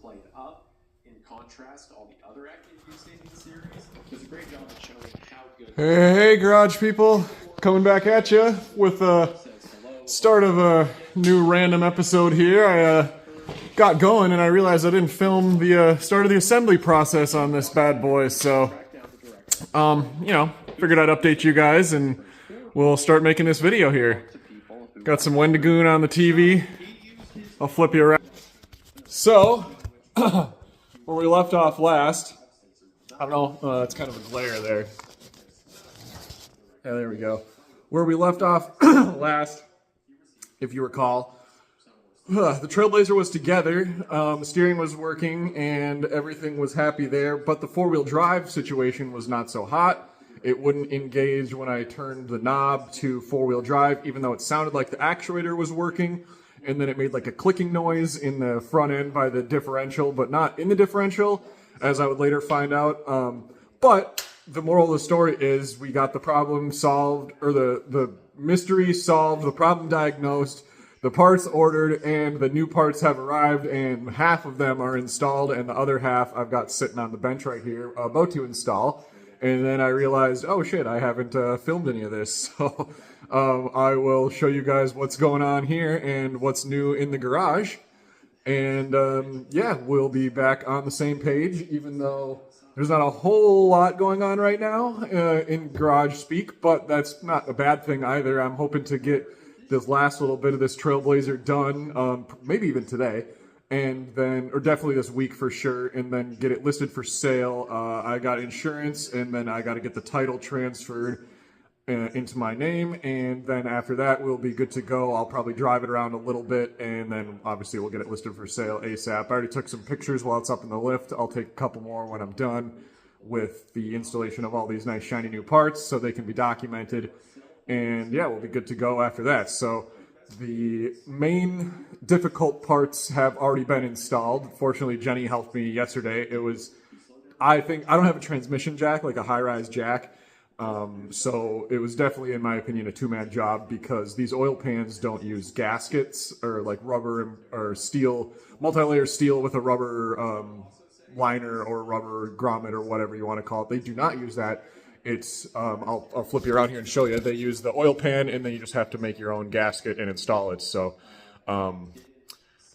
played up in contrast to all the other activities in the series. Does a great job of showing how good. Hey, garage people, coming back at you with the start of a new random episode here. I got going and I realized I didn't film the start of the assembly process on this bad boy, so you know, figured I'd update you guys and we'll start making this video here. Got some Wendigoon on the TV. I'll flip you around. So, where we left off last, I don't know, it's kind of a glare there. Yeah, there we go. Where we left off last, if you recall, the Trailblazer was together, the steering was working, and everything was happy there, but the four-wheel drive situation was not so hot. It wouldn't engage when I turned the knob to four-wheel drive, even though it sounded like the actuator was working, and then it made like a clicking noise in the front end by the differential, but not in the differential, as I would later find out. But the moral of the story is we got the problem solved, or the mystery solved, the problem diagnosed, the parts ordered, and the new parts have arrived, and half of them are installed, and the other half I've got sitting on the bench right here, about to install. And then I realized, oh shit, I haven't filmed any of this. So I will show you guys what's going on here and what's new in the garage. And yeah, we'll be back on the same page, even though there's not a whole lot going on right now in garage speak, but that's not a bad thing either. I'm hoping to get this last little bit of this Trailblazer done, maybe even today. And then, or definitely this week for sure, and then get it listed for sale. I got insurance, and then I got to get the title transferred into my name, and then after that, we'll be good to go. I'll probably drive it around a little bit, and then obviously we'll get it listed for sale ASAP. I already took some pictures while it's up in the lift. I'll take a couple more when I'm done with the installation of all these nice shiny new parts, so they can be documented. And yeah, we'll be good to go after that. So the main difficult parts have already been installed. Fortunately, Jenny helped me yesterday. It was, I think, I don't have a transmission jack, like a high-rise jack. So it was definitely, in my opinion, a two-man job because these oil pans don't use gaskets or like rubber or steel, multi-layer steel with a rubber liner or rubber grommet or whatever you want to call it. They do not use that. It's, I'll flip you around here and show you. They use the oil pan, and then you just have to make your own gasket and install it. So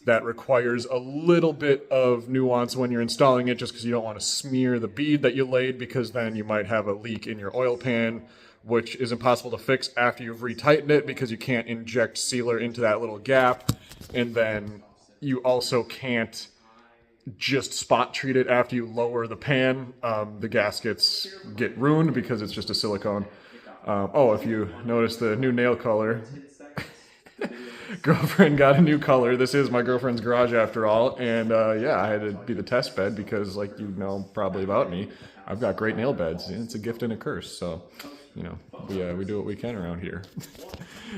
that requires a little bit of nuance when you're installing it, just because you don't want to smear the bead that you laid, because then you might have a leak in your oil pan, which is impossible to fix after you've retightened it, because you can't inject sealer into that little gap, and then you also can't just spot treat it after you lower the pan. The gaskets get ruined because it's just a silicone. Oh, if you notice the new nail color, girlfriend got a new color. This is my girlfriend's garage after all, and yeah, I had to be the test bed because, like, you know probably about me, I've got great nail beds. It's a gift and a curse, so you know, we do what we can around here.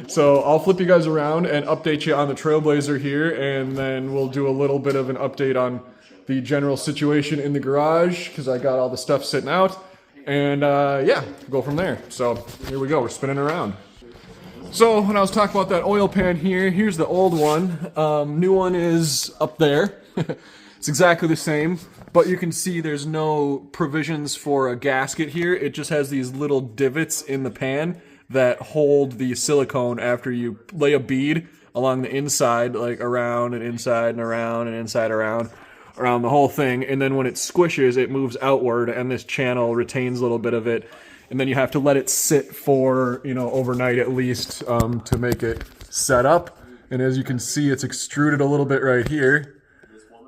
So I'll flip you guys around and update you on the Trailblazer here, and then we'll do a little bit of an update on the general situation in the garage, because I got all the stuff sitting out, and yeah, go from there. So here we go, we're spinning around. So when I was talking about that oil pan here, here's the old one. New one is up there. It's exactly the same, but you can see there's no provisions for a gasket here. It just has these little divots in the pan that hold the silicone after you lay a bead along the inside, like around and inside and around and inside around the whole thing, and then when it squishes, it moves outward, and this channel retains a little bit of it, and then you have to let it sit for, you know, overnight at least, to make it set up. And as you can see, it's extruded a little bit right here,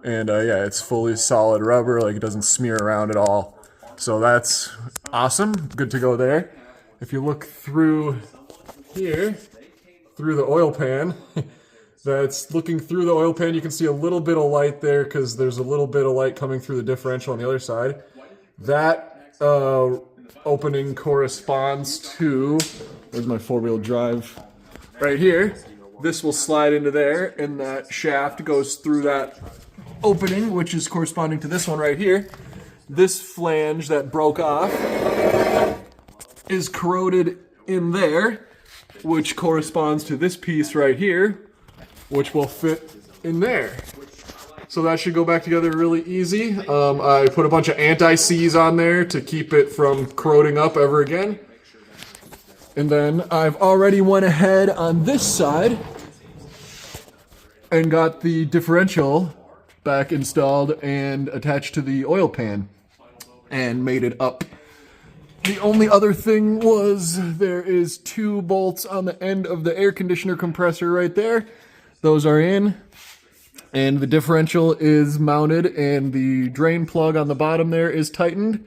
and yeah, it's fully solid rubber, like it doesn't smear around at all. So that's awesome, good to go there. If you look through here, through the oil pan, that's looking through the oil pan, you can see a little bit of light there because there's a little bit of light coming through the differential on the other side. That opening corresponds to, there's my four-wheel drive right here. This will slide into there, and that shaft goes through that opening, which is corresponding to this one right here. This flange that broke off is corroded in there, which corresponds to this piece right here, which will fit in there. So that should go back together really easy. I put a bunch of anti-seize on there to keep it from corroding up ever again. And then I've already went ahead on this side and got the differential back installed and attached to the oil pan and made it up. The only other thing was there is 2 bolts on the end of the air conditioner compressor right there. Those are in. And the differential is mounted and the drain plug on the bottom there is tightened.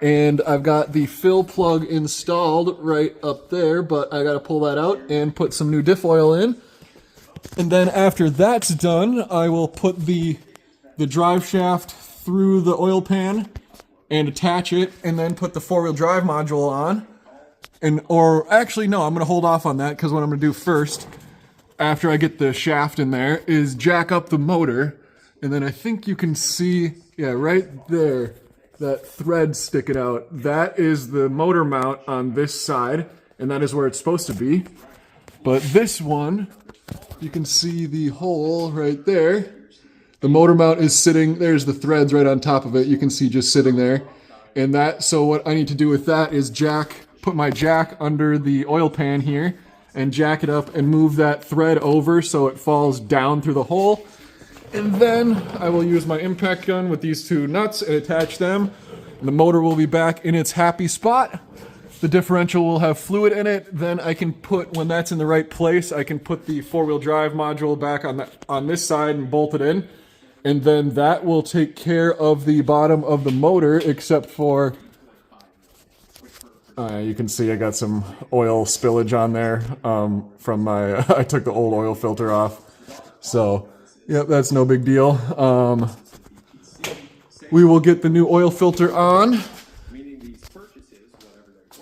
And I've got the fill plug installed right up there, but I got to pull that out and put some new diff oil in. And then after that's done, I will put the drive shaft through the oil pan and attach it, and then put the 4-wheel drive module on. Or actually, no, I'm going to hold off on that, because what I'm going to do first, after I get the shaft in there, is jack up the motor. And then I think you can see, yeah, right there, that thread sticking out. That is the motor mount on this side, and that is where it's supposed to be. But this one, you can see the hole right there. The motor mount is sitting, there's the threads right on top of it. You can see just sitting there. And that, so what I need to do with that is put my jack under the oil pan here and jack it up and move that thread over so it falls down through the hole. And then I will use my impact gun with these 2 nuts and attach them. And the motor will be back in its happy spot. The differential will have fluid in it. Then I can put, when that's in the right place, I can put the 4-wheel drive module back on this side and bolt it in. And then that will take care of the bottom of the motor, except for, you can see I got some oil spillage on there from my, I took the old oil filter off. So, yep, that's no big deal. We will get the new oil filter on.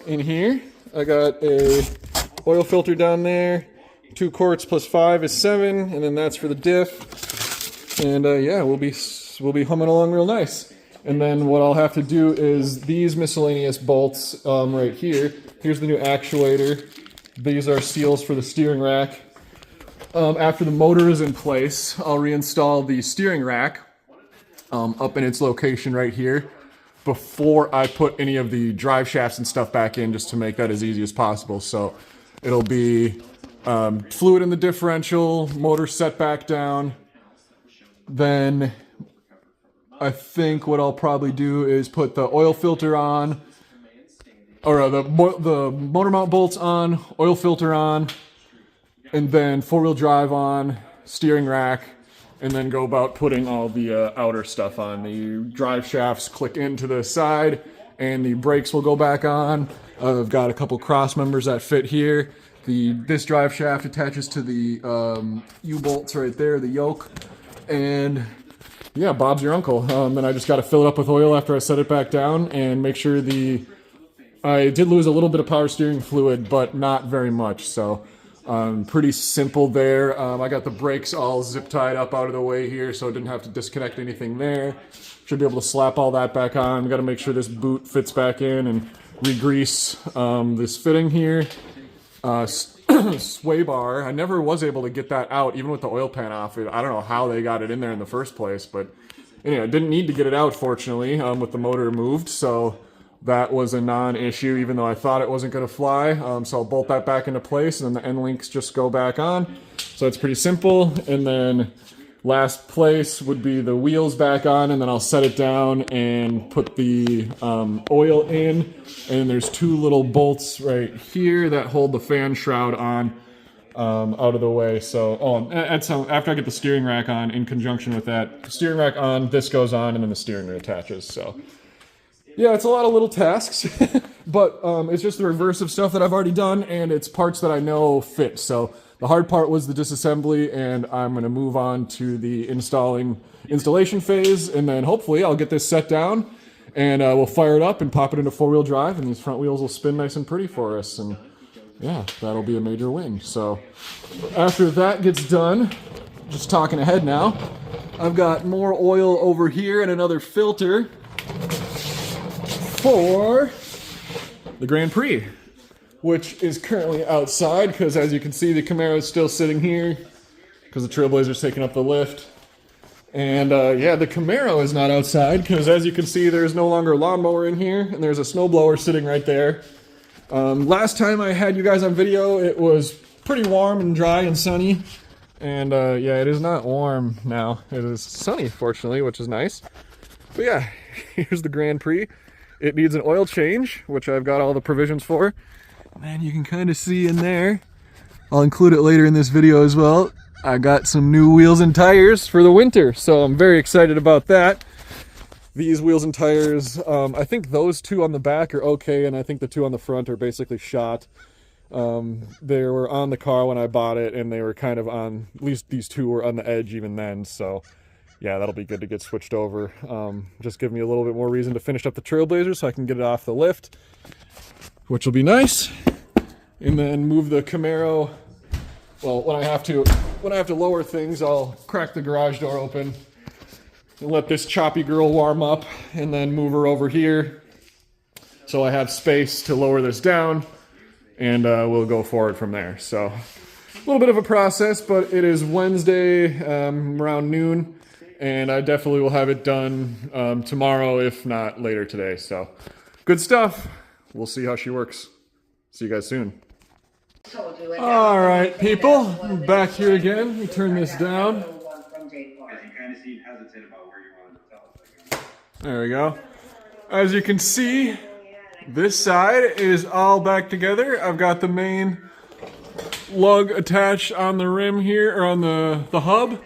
In here, I got a oil filter down there. 2 quarts plus 5 is 7, and then that's for the diff. And yeah, we'll be humming along real nice. And then what I'll have to do is these miscellaneous bolts right here. Here's the new actuator. These are seals for the steering rack. After the motor is in place, I'll reinstall the steering rack up in its location right here before I put any of the drive shafts and stuff back in, just to make that as easy as possible. So it'll be fluid in the differential, motor set back down. Then I think what I'll probably do is put the oil filter on, or the motor mount bolts on, oil filter on, and then 4-wheel drive on, steering rack, and then go about putting all the outer stuff on. The drive shafts click into the side, and the brakes will go back on. I've got a couple cross members that fit here. This drive shaft attaches to the U-bolts right there, the yoke. And yeah, Bob's your uncle. Then I just got to fill it up with oil after I set it back down and make sure I did lose a little bit of power steering fluid, but not very much. So pretty simple there. I got the brakes all zip tied up out of the way here, so I didn't have to disconnect anything there. Should be able to slap all that back on. Got to make sure this boot fits back in and re-grease this fitting here. Sway bar, I never was able to get that out, even with the oil pan off. I don't know how they got it in there in the first place, but anyway, I didn't need to get it out, fortunately, with the motor moved, so that was a non-issue, even though I thought it wasn't going to fly. So I'll bolt that back into place, and then the end links just go back on. So it's pretty simple. And then last place would be the wheels back on, and then I'll set it down and put the oil in. And there's 2 little bolts right here that hold the fan shroud on out of the way. So after I get the steering rack on, in conjunction with that, the steering rack on, this goes on, and then the steering wheel attaches. So yeah, it's a lot of little tasks, but it's just the reverse of stuff that I've already done, and it's parts that I know fit. So the hard part was the disassembly, and I'm going to move on to the installation phase, and then hopefully I'll get this set down, and we'll fire it up and pop it into 4-wheel drive, and these front wheels will spin nice and pretty for us, and yeah, that'll be a major win. So after that gets done, just talking ahead now, I've got more oil over here and another filter for the Grand Prix, which is currently outside, because as you can see, the Camaro is still sitting here because the Trailblazer is taking up the lift. And yeah, the Camaro is not outside because, as you can see, there's no longer a lawnmower in here, and there's a snowblower sitting right there. Last time I had you guys on video, it was pretty warm and dry and sunny. And yeah, it is not warm now. It is sunny, fortunately, which is nice. But yeah, here's the Grand Prix. It needs an oil change, which I've got all the provisions for. And you can kind of see in there, I'll include it later in this video as well, I got some new wheels and tires for the winter, so I'm very excited about that. These wheels and tires, I think those two on the back are okay, and I think the two on the front are basically shot. They were on the car when I bought it, and they were kind of on, at least these two were on the edge even then, so yeah, that'll be good to get switched over. Just give me a little bit more reason to finish up the Trailblazer so I can get it off the lift, which will be nice. And then move the Camaro. Well, when I have to lower things, I'll crack the garage door open and let this choppy girl warm up, and then move her over here so I have space to lower this down, and we'll go forward from there. So a little bit of a process, but it is Wednesday around noon. And I definitely will have it done tomorrow, if not later today. So, good stuff. We'll see how she works. See you guys soon. All right, people. I'm back here again. Let me turn this down. There we go. As you can see, this side is all back together. I've got the main lug attached on the rim here, or on the hub.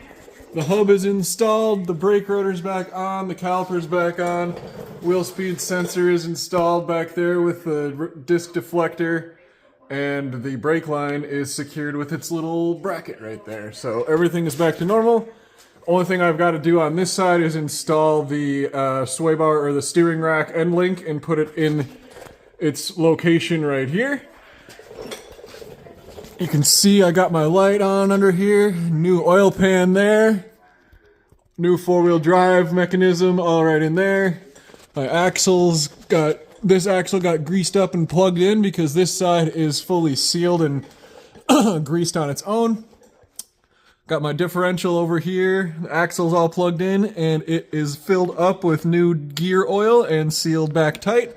The hub is installed, the brake rotor's back on, the caliper's back on, wheel speed sensor is installed back there with the disc deflector, and the brake line is secured with its little bracket right there. So everything is back to normal. Only thing I've got to do on this side is install the sway bar or the steering rack end link and put it in its location right here. You can see I got my light on under here, new oil pan there, new four-wheel drive mechanism all right in there. My this axle got greased up and plugged in because this side is fully sealed and greased on its own. Got my differential over here, the axle's all plugged in, and it is filled up with new gear oil and sealed back tight.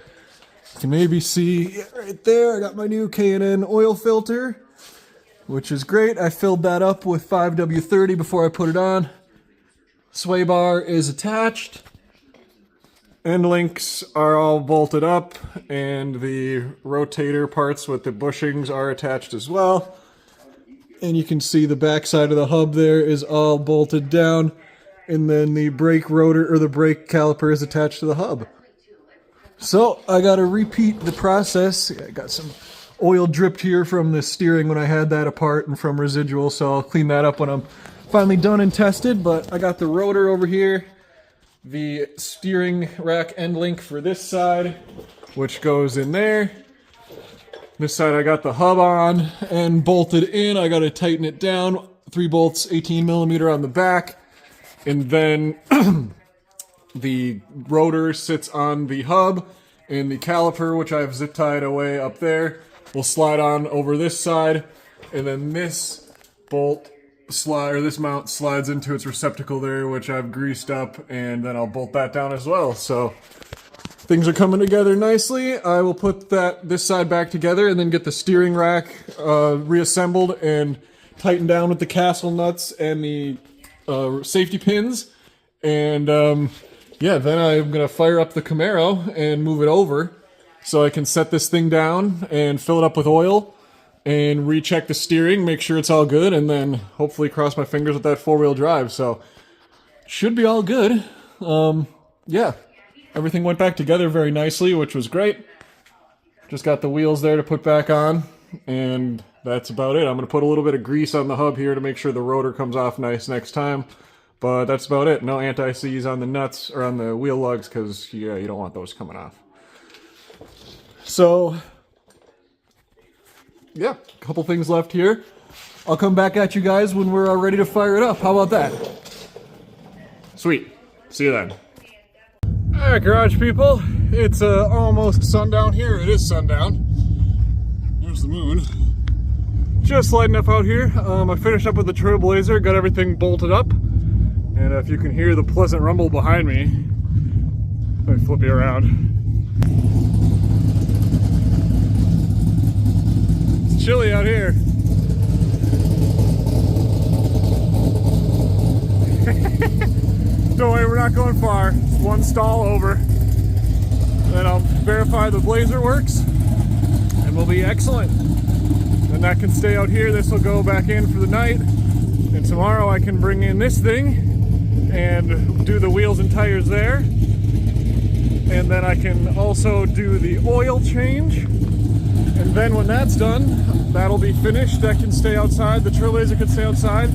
You can maybe see right there, I got my new K&N oil filter, which is great. I filled that up with 5W30 before I put it on. Sway bar is attached. End links are all bolted up, and the rotator parts with the bushings are attached as well. And you can see the back side of the hub there is all bolted down, and then the brake rotor or the brake caliper is attached to the hub. So I got to repeat the process. I got some oil dripped here from the steering when I had that apart and from residual, so I'll clean that up when I'm finally done and tested. But I got the rotor over here, the steering rack end link for this side, which goes in there. This side I got the hub on and bolted in. I got to tighten it down, 3 bolts, 18mm on the back, and then the rotor sits on the hub, and the caliper, which I've zip tied away up there, will slide on over this side, and then this bolt this mount slides into its receptacle there, which I've greased up, and then I'll bolt that down as well. So things are coming together nicely. I will put this side back together and then get the steering rack reassembled and tightened down with the castle nuts and the safety pins. And yeah, then I'm gonna fire up the Camaro and move it over so I can set this thing down and fill it up with oil and recheck the steering, make sure it's all good, and then hopefully cross my fingers with that 4-wheel drive. So should be all good. Yeah, everything went back together very nicely, which was great. Just got the wheels there to put back on, and that's about it. I'm gonna put a little bit of grease on the hub here to make sure the rotor comes off nice next time. But that's about it. No anti-seize on the nuts or on the wheel lugs, because yeah, you don't want those coming off. So yeah, a couple things left here. I'll come back at you guys when we're ready to fire it up. How about that? Sweet. See you then. All right, garage people. It's almost sundown here. It is sundown. There's the moon. Just lighting up out here. I finished up with the Trailblazer, got everything bolted up, And if you can hear the pleasant rumble behind me, let me flip you around. It's chilly out here. Don't worry, we're not going far. It's one stall over. Then I'll verify the Blazer works, and we'll be excellent. And that can stay out here. This will go back in for the night. And tomorrow I can bring in this thing and do the wheels and tires there. And then I can also do the oil change. And then when that's done, that'll be finished. That can stay outside. The Trailblazer can stay outside.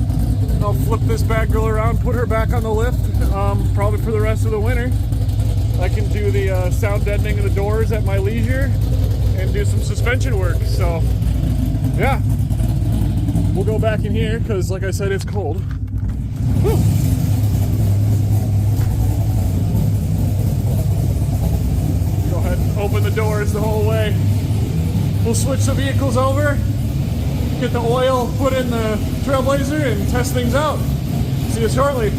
I'll flip this bad girl around, put her back on the lift, probably for the rest of the winter. I can do the sound deadening of the doors at my leisure and do some suspension work. So, yeah. We'll go back in here because, like I said, it's cold. Whew. Go ahead and open the doors the whole way. We'll switch the vehicles over, get the oil put in the Trailblazer, and test things out. See you shortly.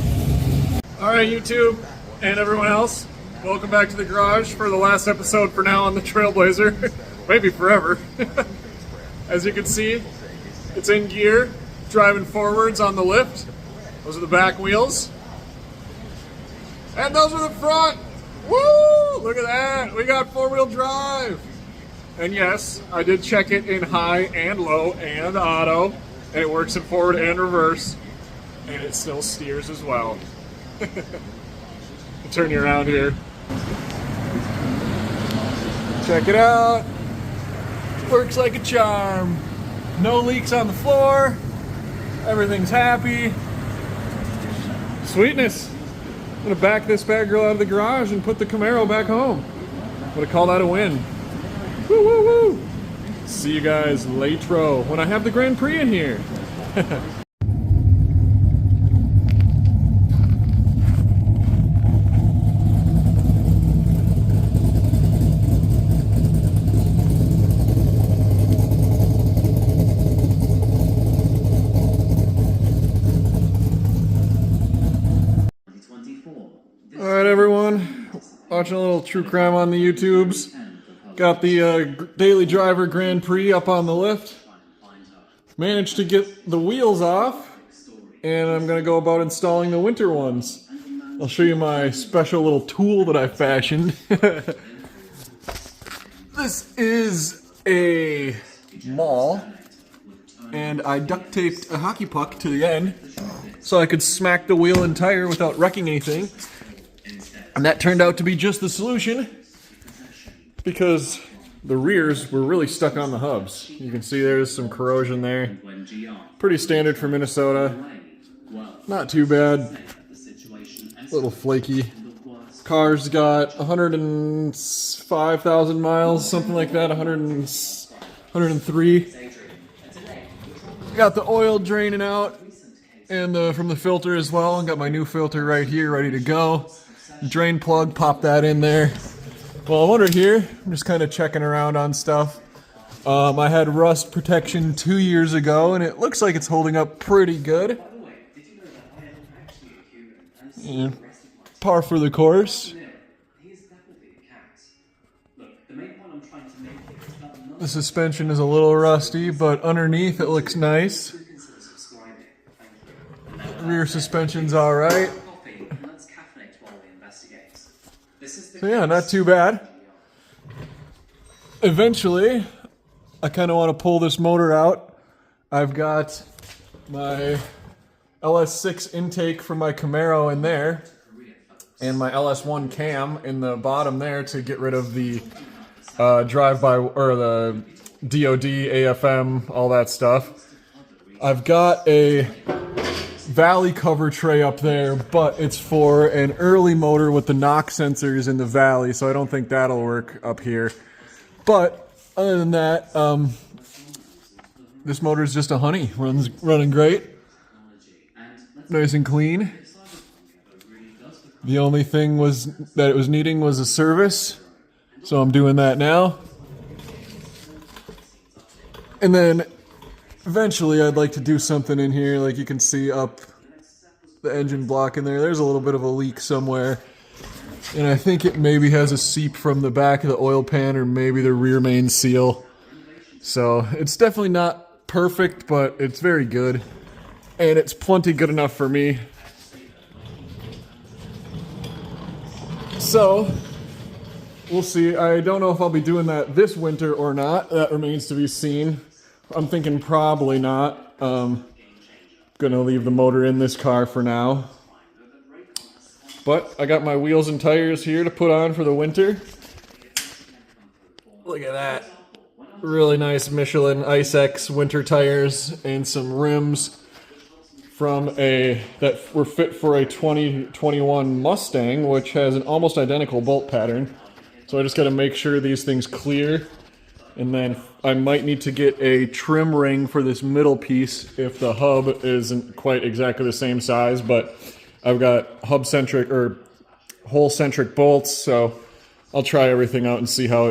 Alright, YouTube and everyone else, welcome back to the garage for the last episode for now on the Trailblazer. Maybe forever. As you can see, it's in gear, driving forwards on the lift. Those are the back wheels. And those are the front. Woo! Look at that. We got four-wheel drive. And yes, I did check it in high and low and auto. And it works in forward and reverse. And it still steers as well. I'll turn you around here. Check it out. Works like a charm. No leaks on the floor. Everything's happy. Sweetness. I'm gonna back this bad girl out of the garage and put the Camaro back home. I'm gonna call that a win. Woo woo woo! See you guys later when I have the Grand Prix in here. Alright everyone, watching a little true crime on the YouTubes. Got the Daily Driver Grand Prix up on the lift. Managed to get the wheels off, and I'm going to go about installing the winter ones. I'll show you my special little tool that I fashioned. This is a maul, and I duct taped a hockey puck to the end so I could smack the wheel and tire without wrecking anything. And that turned out to be just the solution because the rears were really stuck on the hubs. You can see there's some corrosion there. Pretty standard for Minnesota. Not too bad. A little flaky. Car's got 105,000 miles, something like that, 103. Got the oil draining out and from the filter as well. Got my new filter right here ready to go. Drain plug, pop that in there. Well, under here, I'm just kind of checking around on stuff. I had rust protection 2 years ago, and it looks like it's holding up pretty good. Yeah, par for the course. The suspension is a little rusty, but underneath it looks nice. Rear suspension's all right. So yeah, not too bad. Eventually, I kind of want to pull this motor out. I've got my LS6 intake from my Camaro in there, and my LS1 cam in the bottom there to get rid of the drive-by or the DOD, AFM, all that stuff. I've got a valley cover tray up there, but it's for an early motor with the knock sensors in the valley, so I don't think that'll work up here. But other than that, this motor is just a honey. Running great. Nice and clean. The only thing that it was needing was a service, so I'm doing that now. And then eventually I'd like to do something in here, like you can see up the engine block in there. There's a little bit of a leak somewhere. And I think it maybe has a seep from the back of the oil pan or maybe the rear main seal. So it's definitely not perfect, but it's very good. And it's plenty good enough for me. So we'll see. I don't know if I'll be doing that this winter or not. That remains to be seen. I'm thinking probably not. Gonna leave the motor in this car for now. But I got my wheels and tires here to put on for the winter. Look at that. Really nice Michelin Ice X winter tires and some rims from that were fit for a 2021 Mustang, which has an almost identical bolt pattern. So I just got to make sure these things clear. And then I might need to get a trim ring for this middle piece if the hub isn't quite exactly the same size, but I've got hub-centric or hole-centric bolts, so I'll try everything out and see how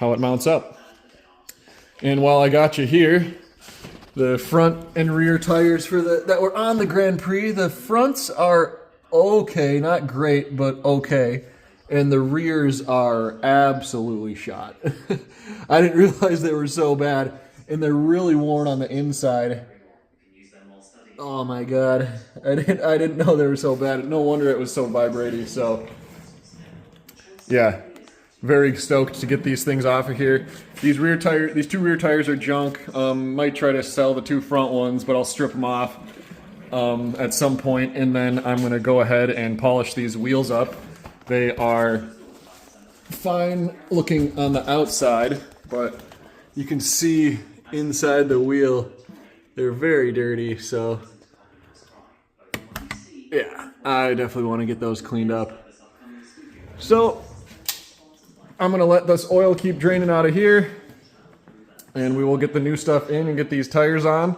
it mounts up. And while I got you here, the front and rear tires for that were on the Grand Prix, the fronts are okay, not great, but okay. And the rears are absolutely shot. I didn't realize they were so bad, and they're really worn on the inside. Oh my god, I didn't know they were so bad. No wonder it was so vibrating. So yeah, very stoked to get these things off of here. These two rear tires are junk. Might try to sell the two front ones, but I'll strip them off at some point, and then I'm gonna go ahead and polish these wheels up. They are fine looking on the outside, but you can see inside the wheel they're very dirty, so yeah, I definitely want to get those cleaned up. So I'm going to let this oil keep draining out of here, and we will get the new stuff in and get these tires on,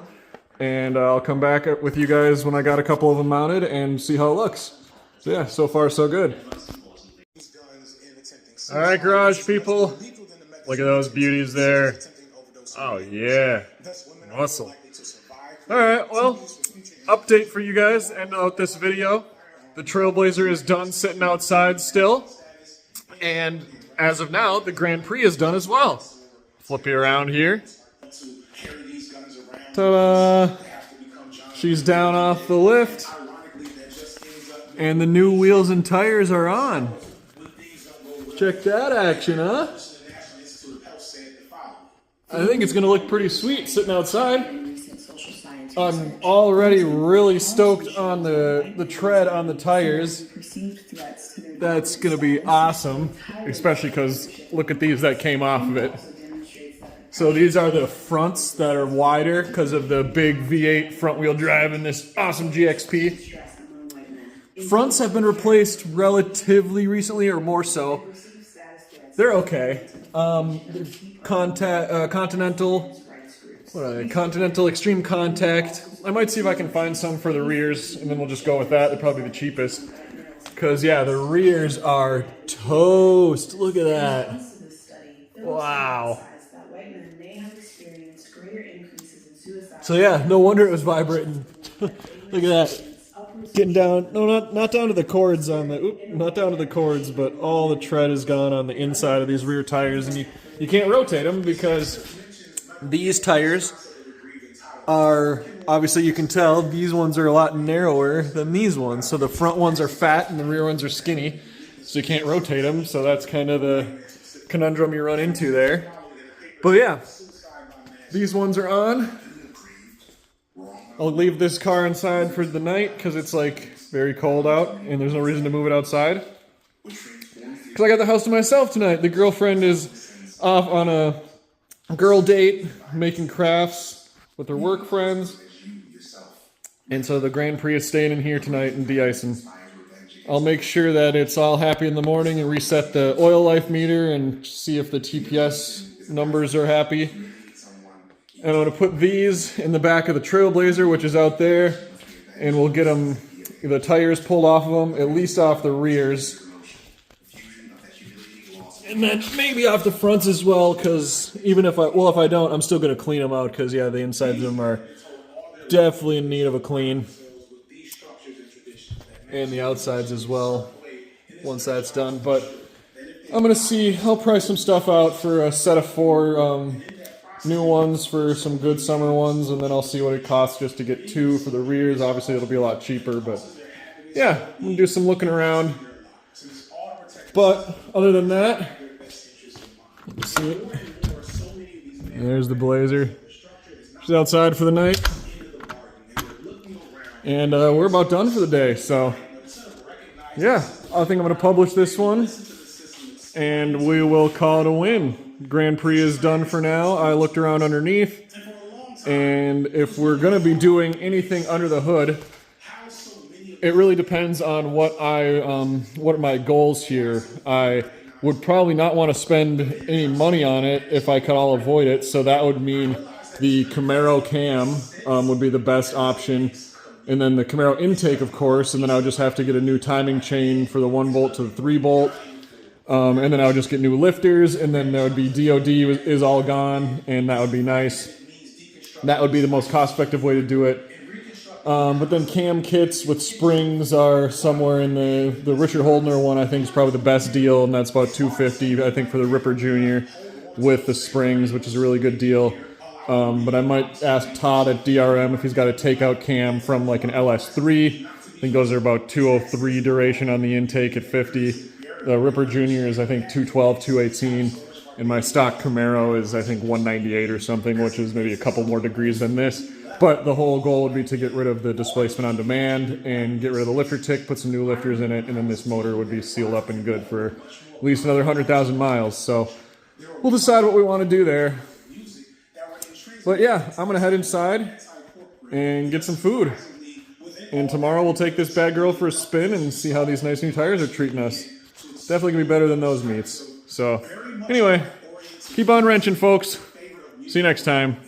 and I'll come back with you guys when I got a couple of them mounted and see how it looks. So yeah, so far so good. All right, garage people, look at those beauties there. Oh yeah, muscle. All right, well, update for you guys, end out this video. The Trailblazer is done sitting outside still, and as of now, the Grand Prix is done as well. Flip you around here. Ta-da! She's down off the lift, and the new wheels and tires are on. Check that action, huh? I think it's going to look pretty sweet sitting outside. I'm already really stoked on the tread on the tires. That's going to be awesome, especially because look at these that came off of it. So these are the fronts that are wider because of the big V8 front wheel drive and this awesome GXP. Fronts have been replaced relatively recently, or more so. They're okay. Continental. What are they? Continental Extreme Contact. I might see if I can find some for the rears, and then we'll just go with that. They're probably the cheapest. Because, yeah, the rears are toast. Look at that. Wow. So, yeah, no wonder it was vibrating. Look at that. Getting down, no, not down to the cords on the, not down to the cords, but all the tread is gone on the inside of these rear tires, and you can't rotate them because these tires are, obviously you can tell, these ones are a lot narrower than these ones. So the front ones are fat and the rear ones are skinny, so you can't rotate them. So that's kind of the conundrum you run into there. But yeah, these ones are on. I'll leave this car inside for the night because it's like very cold out and there's no reason to move it outside. Because I got the house to myself tonight. The girlfriend is off on a girl date, making crafts with her work friends. And so the Grand Prix is staying in here tonight and de-icing. I'll make sure that it's all happy in the morning and reset the oil life meter and see if the TPS numbers are happy. And I'm going to put these in the back of the Trailblazer, which is out there, and we'll get them, the tires pulled off of them, at least off the rears. And then maybe off the fronts as well, because even if if I don't, I'm still going to clean them out, because, yeah, the insides of them are definitely in need of a clean. and the outsides as well once that's done. But I'm gonna see, I'll price some stuff out for a set of 4 new ones for some good summer ones, and then I'll see what it costs just to get 2 for the rears. Obviously it'll be a lot cheaper, but yeah, I'm gonna do some looking around. But other than that, let's see it. There's the Blazer. She's outside for the night. And we're about done for the day, so yeah, I think I'm gonna publish this one and we will call it a win. Grand Prix is done for now. I looked around underneath, and if we're gonna be doing anything under the hood, it really depends on what are my goals here. I would probably not want to spend any money on it if I could all avoid it, so that would mean the Camaro cam would be the best option, and then the Camaro intake, of course, and then I would just have to get a new timing chain for the 1 bolt to the 3 bolt, and then I would just get new lifters, and then there would be DOD is all gone, and that would be nice. That would be the most cost-effective way to do it. But then cam kits with springs are somewhere in the Richard Holdner one. I think is probably the best deal, and that's about $250. I think for the Ripper Jr. with the springs, which is a really good deal. But I might ask Todd at DRM if he's got a takeout cam from like an LS3. I think those are about 203 duration on the intake at 50. The Ripper Jr. is I think 212, 218. And my stock Camaro is I think 198 or something, which is maybe a couple more degrees than this. But the whole goal would be to get rid of the displacement on demand and get rid of the lifter tick, put some new lifters in it, and then this motor would be sealed up and good for at least another 100,000 miles. So we'll decide what we want to do there. But yeah, I'm going to head inside and get some food. And tomorrow we'll take this bad girl for a spin and see how these nice new tires are treating us. Definitely going to be better than those meats. So anyway, keep on wrenching, folks. See you next time.